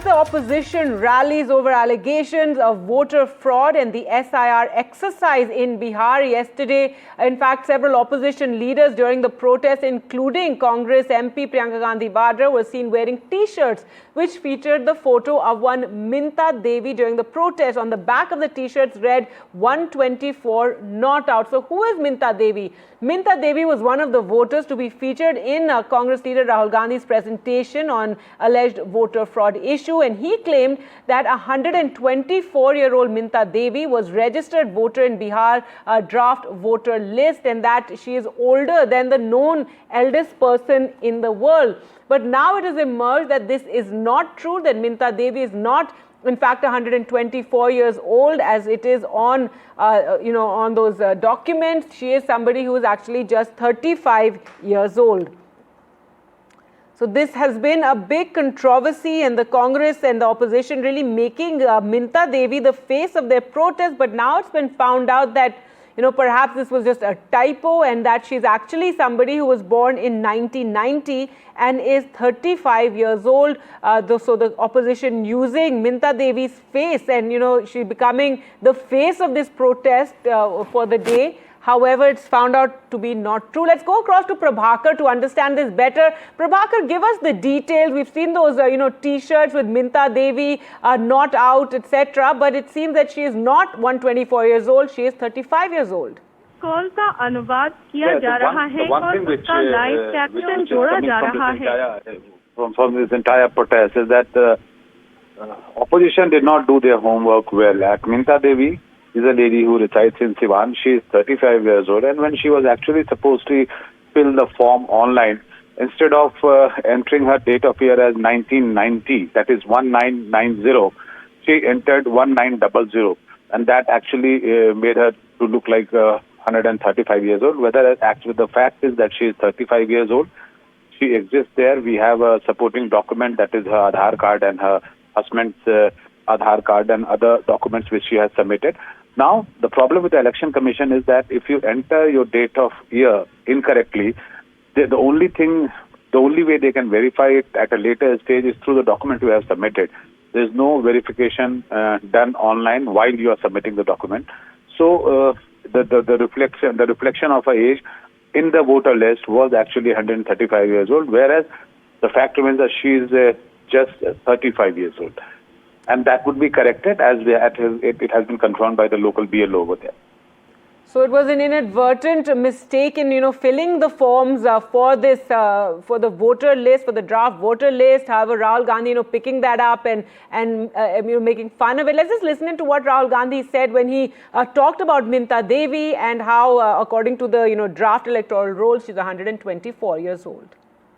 The opposition rallies over allegations of voter fraud and the SIR exercise in Bihar yesterday. In fact, several opposition leaders during the protest, including Congress MP Priyanka Gandhi Vadra, were seen wearing T-shirts which featured the photo of one Minta Devi during the protest. On the back of the T-shirts read 124 not out. So who is Minta Devi? Minta Devi was one of the voters to be featured in Congress leader Rahul Gandhi's presentation on alleged voter fraud issue, and he claimed that a 124-year-old Minta Devi was registered voter in Bihar draft voter list, and that she is older than the known eldest person in the world. But now it has emerged that this is not true, that Minta Devi is not in fact 124 years old as it is on on those documents. She is somebody who is actually just 35 years old. So this has been a big controversy, and the Congress and the opposition really making Minta Devi the face of their protest. But now it's been found out that perhaps this was just a typo, and that she's actually somebody who was born in 1990 and is 35 years old. So the opposition using Minta Devi's face, and she becoming the face of this protest for the day. However, it's found out to be not true. Let's go across to Prabhakar to understand this better. Prabhakar, give us the details. We've seen those, T-shirts with Minta Devi not out, etc. But it seems that she is not 124 years old. She is 35 years old. Call का अनुवाद किया जा रहा है और उसका live caption जोड़ा जा रहा है. From this entire protest is that the opposition did not do their homework well. Minta Devi is a lady who resides in Siwan. She is 35 years old, and when she was actually supposed to fill the form online, instead of entering her date of year as 1990, that is 1990, she entered 1900, and that actually made her to look like 135 years old. Whether actually the fact is that she is 35 years old, she exists there. We have a supporting document, that is her Aadhaar card and her husband's Aadhaar card and other documents which she has submitted. Now, the problem with the Election Commission is that if you enter your date of year incorrectly, the only way they can verify it at a later stage is through the document you have submitted. There is no verification done online while you are submitting the document. So the reflection of her age in the voter list was actually 135 years old, whereas the fact remains that she is just 35 years old. And that would be corrected as it has been confirmed by the local BLO over there. So it was an inadvertent mistake in filling the forms for this for the voter list, for the draft voter list. However, Rahul Gandhi picking that up and making fun of it. Let's just listen to what Rahul Gandhi said when he talked about Minta Devi and how according to the draft electoral roll she's 124 years old.